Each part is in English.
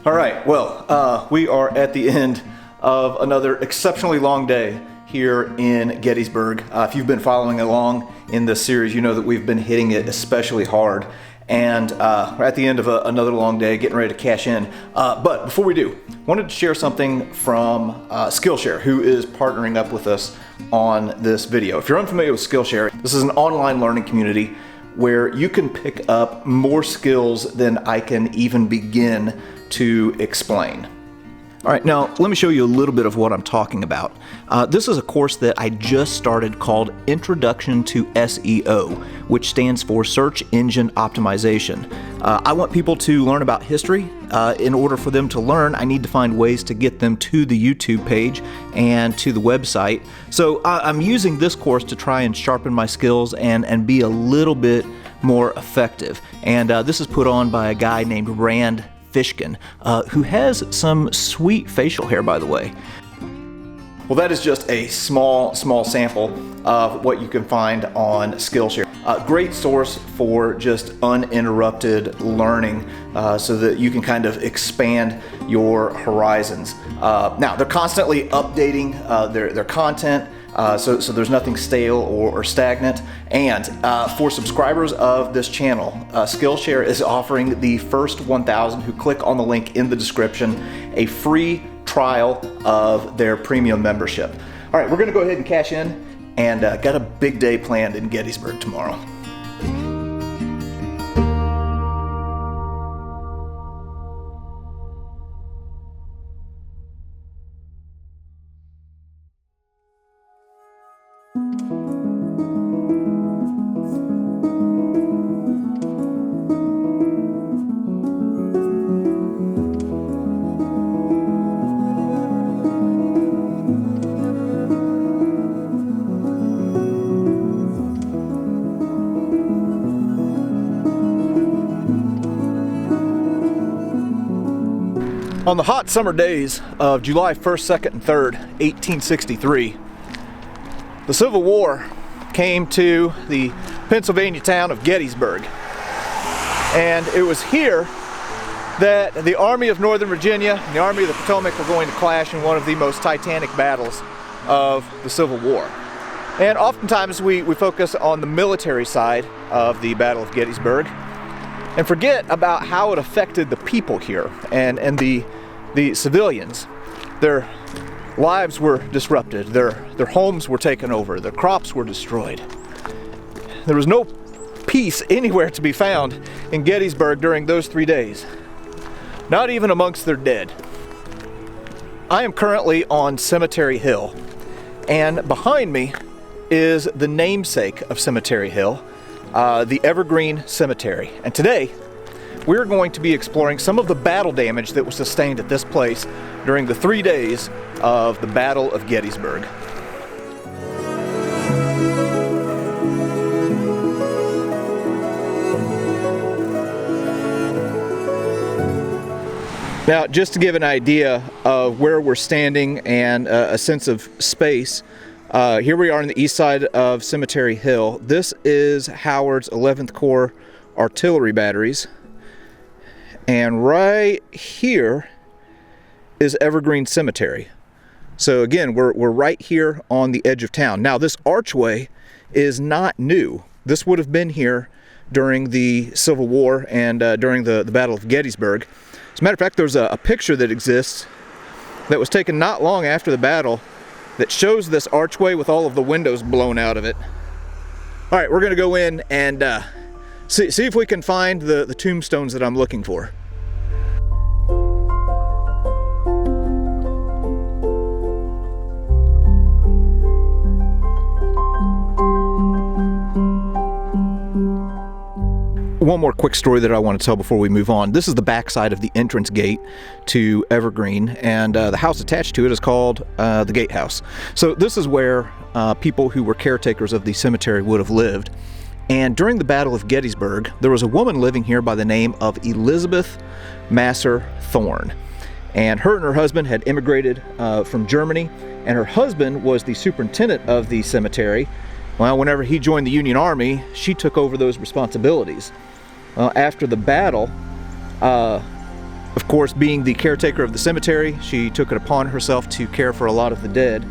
All right, well, we are at the end of another exceptionally long day here in Gettysburg. If you've been following along in this series, you know that we've been hitting it especially hard. And we're at the end of another long day, getting ready to cash in. But before we do, wanted to share something from Skillshare, who is partnering up with us on this video. If you're unfamiliar with Skillshare, this is an online learning community where you can pick up more skills than I can even begin to explain. All right, now let me show you a little bit of what I'm talking about. This is a course that I just started called Introduction to SEO, which stands for Search Engine Optimization. I want people to learn about history. In order for them to learn, I need to find ways to get them to the YouTube page and to the website. So I'm using this course to try and sharpen my skills and be a little bit more effective. And this is put on by a guy named Rand Fishkin, who has some sweet facial hair, by the way. Well, that is just a small sample of what you can find on Skillshare. Great source for just uninterrupted learning so that you can kind of expand your horizons. Now, they're constantly updating their content. So there's nothing stale or stagnant. And for subscribers of this channel, Skillshare is offering the first 1,000 who click on the link in the description a free trial of their premium membership. All right, we're going to go ahead and cash in, and got a big day planned in Gettysburg tomorrow. On the hot summer days of July 1st, 2nd, and 3rd, 1863, the Civil War came to the Pennsylvania town of Gettysburg. And it was here that the Army of Northern Virginia and the Army of the Potomac were going to clash in one of the most titanic battles of the Civil War. And oftentimes we focus on the military side of the Battle of Gettysburg and forget about how it affected the people here and the civilians. Their lives were disrupted, their homes were taken over, their crops were destroyed. There was no peace anywhere to be found in Gettysburg during those 3 days, not even amongst their dead. I am currently on Cemetery Hill, and behind me is the namesake of Cemetery Hill, the Evergreen Cemetery. And today, we're going to be exploring some of the battle damage that was sustained at this place during the 3 days of the Battle of Gettysburg. Now, just to give an idea of where we're standing and a sense of space, here we are on the east side of Cemetery Hill. This is Howard's 11th Corps artillery batteries. And right here is Evergreen Cemetery. So again, we're right here on the edge of town. Now, this archway is not new. This would have been here during the Civil War and during the Battle of Gettysburg. As a matter of fact, there's a picture that exists that was taken not long after the battle that shows this archway with all of the windows blown out of it. All right, we're going to go in and see if we can find the tombstones that I'm looking for. One more quick story that I want to tell before we move on. This is the backside of the entrance gate to Evergreen, and the house attached to it is called the Gatehouse. So this is where people who were caretakers of the cemetery would have lived. And during the Battle of Gettysburg, there was a woman living here by the name of Elizabeth Masser Thorne. And her husband had immigrated from Germany, and her husband was the superintendent of the cemetery. Well, whenever he joined the Union Army, she took over those responsibilities. After the battle, Of course, being the caretaker of the cemetery, she took it upon herself to care for a lot of the dead.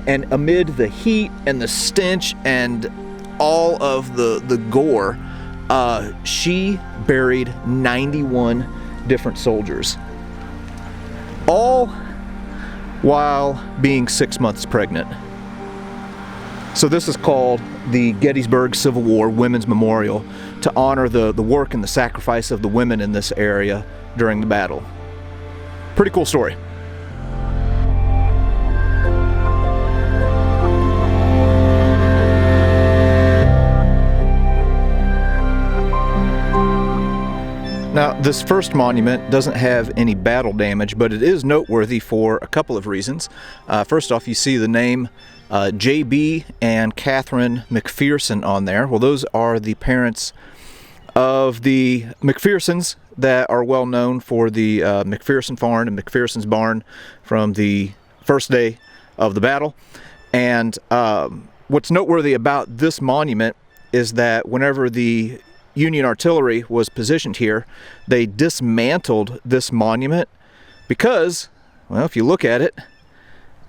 And amid the heat and the stench and all of the gore, she buried 91 different soldiers, all while being 6 months pregnant. So this is called the Gettysburg Civil War Women's Memorial, to honor the work and the sacrifice of the women in this area during the battle. Pretty cool story. Now, this first monument doesn't have any battle damage, but it is noteworthy for a couple of reasons. First off, you see the name J.B. and Catherine McPherson on there. Well, those are the parents of the McPhersons that are well known for the McPherson Farm and McPherson's Barn from the first day of the battle. And what's noteworthy about this monument is that whenever the Union artillery was positioned here, they dismantled this monument because, well, if you look at it,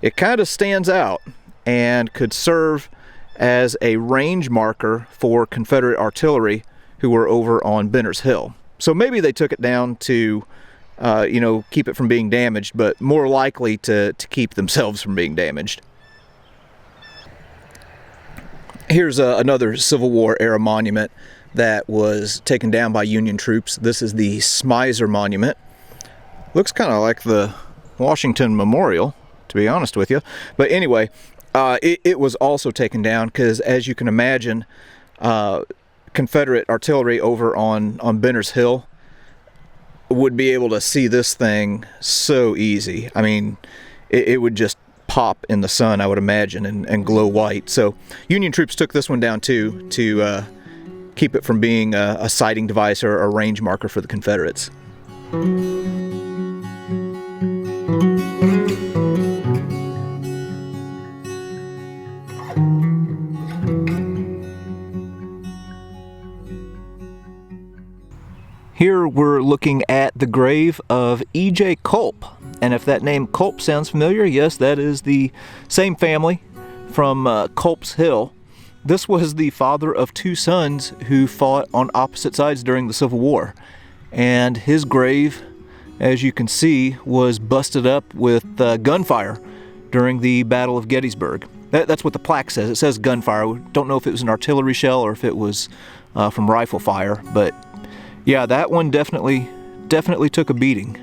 it kind of stands out and could serve as a range marker for Confederate artillery who were over on Benner's Hill. So maybe they took it down to, keep it from being damaged, but more likely to keep themselves from being damaged. Here's another Civil War era monument that was taken down by Union troops. This is the Smizer Monument. Looks kind of like the Washington Memorial, to be honest with you. But anyway, it was also taken down because, as you can imagine, Confederate artillery over on Benner's Hill would be able to see this thing so easy. I mean, it would just pop in the sun, I would imagine, and glow white. So Union troops took this one down too, to keep it from being a sighting device or a range marker for the Confederates. Here we're looking at the grave of E.J. Culp. And if that name Culp sounds familiar, yes, that is the same family from Culp's Hill. This was the father of two sons who fought on opposite sides during the Civil War. And his grave, as you can see, was busted up with gunfire during the Battle of Gettysburg. That's what the plaque says. It says gunfire. We don't know if it was an artillery shell or if it was from rifle fire, but yeah, that one definitely took a beating.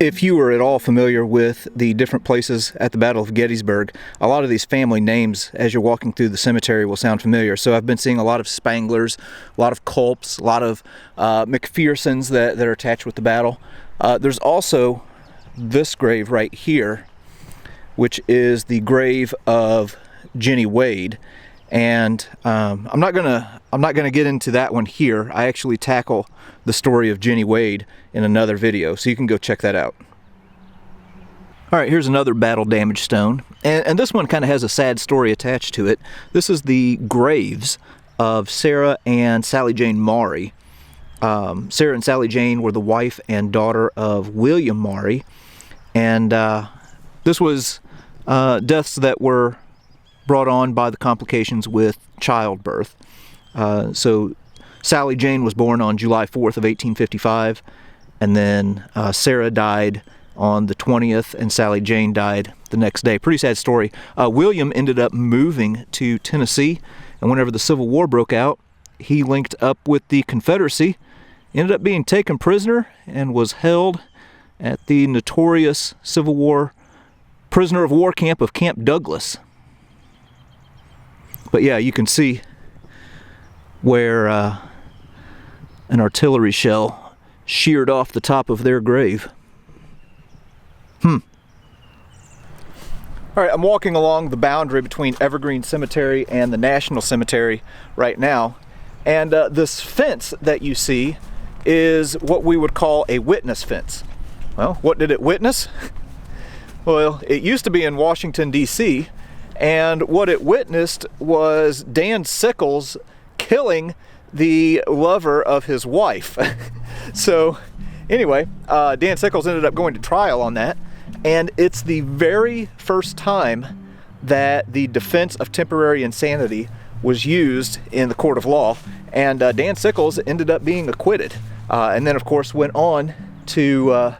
If you were at all familiar with the different places at the Battle of Gettysburg, a lot of these family names as you're walking through the cemetery will sound familiar. So I've been seeing a lot of Spanglers, a lot of Culps, a lot of McPhersons that are attached with the battle. There's also this grave right here, which is the grave of Jenny Wade. And I'm not gonna get into that one here. I actually tackle the story of Jenny Wade in another video, so you can go check that out. All right, here's another battle damaged stone, and this one kind of has a sad story attached to it. This is the graves of Sarah and Sally Jane Maury. Sarah and Sally Jane were the wife and daughter of William Maury, and this was deaths that were brought on by the complications with childbirth. So Sally Jane was born on July 4th of 1855, and then Sarah died on the 20th, and Sally Jane died the next day. Pretty sad story. William ended up moving to Tennessee, and whenever the Civil War broke out, he linked up with the Confederacy, ended up being taken prisoner, and was held at the notorious Civil War prisoner of war camp of Camp Douglas. But yeah, you can see where an artillery shell sheared off the top of their grave. All right, I'm walking along the boundary between Evergreen Cemetery and the National Cemetery right now, and this fence that you see is what we would call a witness fence. Well, what did it witness? Well, it used to be in Washington, D.C., and what it witnessed was Dan Sickles killing the lover of his wife. So anyway, Dan Sickles ended up going to trial on that, and it's the very first time that the defense of temporary insanity was used in the court of law, and Dan Sickles ended up being acquitted, and then of course went on to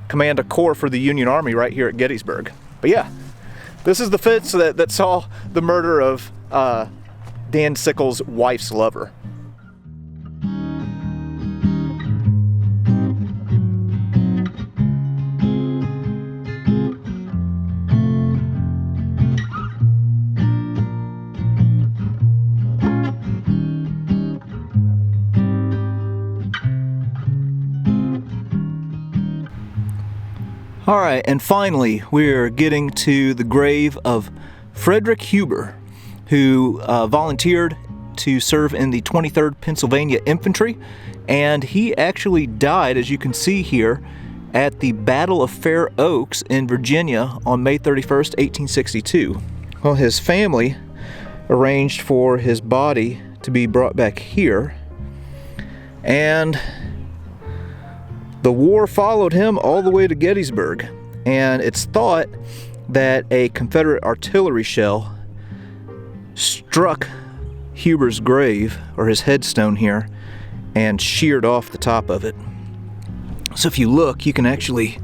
command a corps for the Union Army right here at Gettysburg. But yeah, this is the fence that saw the murder of Dan Sickles' wife's lover. All right, and finally, we're getting to the grave of Frederick Huber, who volunteered to serve in the 23rd Pennsylvania Infantry, and he actually died, as you can see here, at the Battle of Fair Oaks in Virginia on May 31st, 1862. Well, his family arranged for his body to be brought back here, and the war followed him all the way to Gettysburg, and it's thought that a Confederate artillery shell struck Huber's grave, or his headstone here, and sheared off the top of it. So if you look, you can actually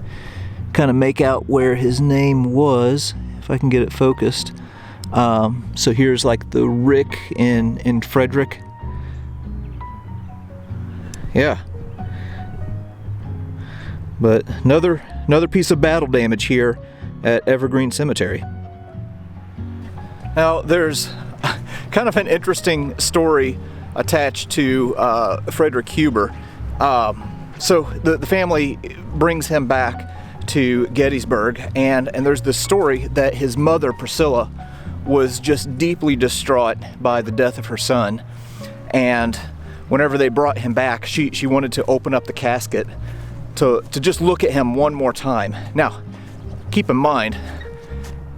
kind of make out where his name was, if I can get it focused. So here's like the Rick in Frederick. Yeah. But another piece of battle damage here at Evergreen Cemetery. Now there's kind of an interesting story attached to Frederick Huber. So the family brings him back to Gettysburg, and there's this story that his mother, Priscilla, was just deeply distraught by the death of her son, and whenever they brought him back, she wanted to open up the casket to just look at him one more time. Now, keep in mind,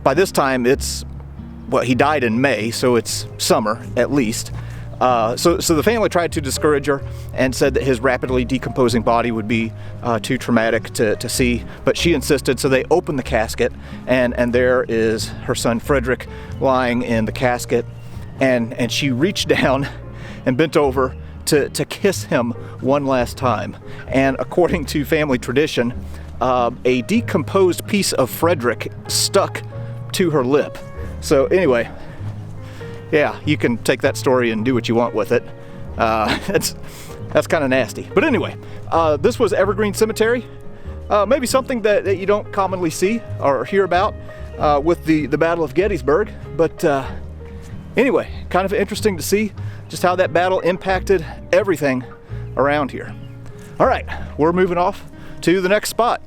by this time he died in May, so it's summer at least. So the family tried to discourage her and said that his rapidly decomposing body would be too traumatic to see, but she insisted, so they opened the casket, and there is her son Frederick lying in the casket, and she reached down and bent over to kiss him one last time. And according to family tradition, a decomposed piece of Frederick stuck to her lip. So anyway, yeah, you can take that story and do what you want with it. That's kind of nasty. But anyway, this was Evergreen Cemetery. Maybe something that you don't commonly see or hear about with the Battle of Gettysburg. But anyway, kind of interesting to see just how that battle impacted everything around here. All right, we're moving off to the next spot.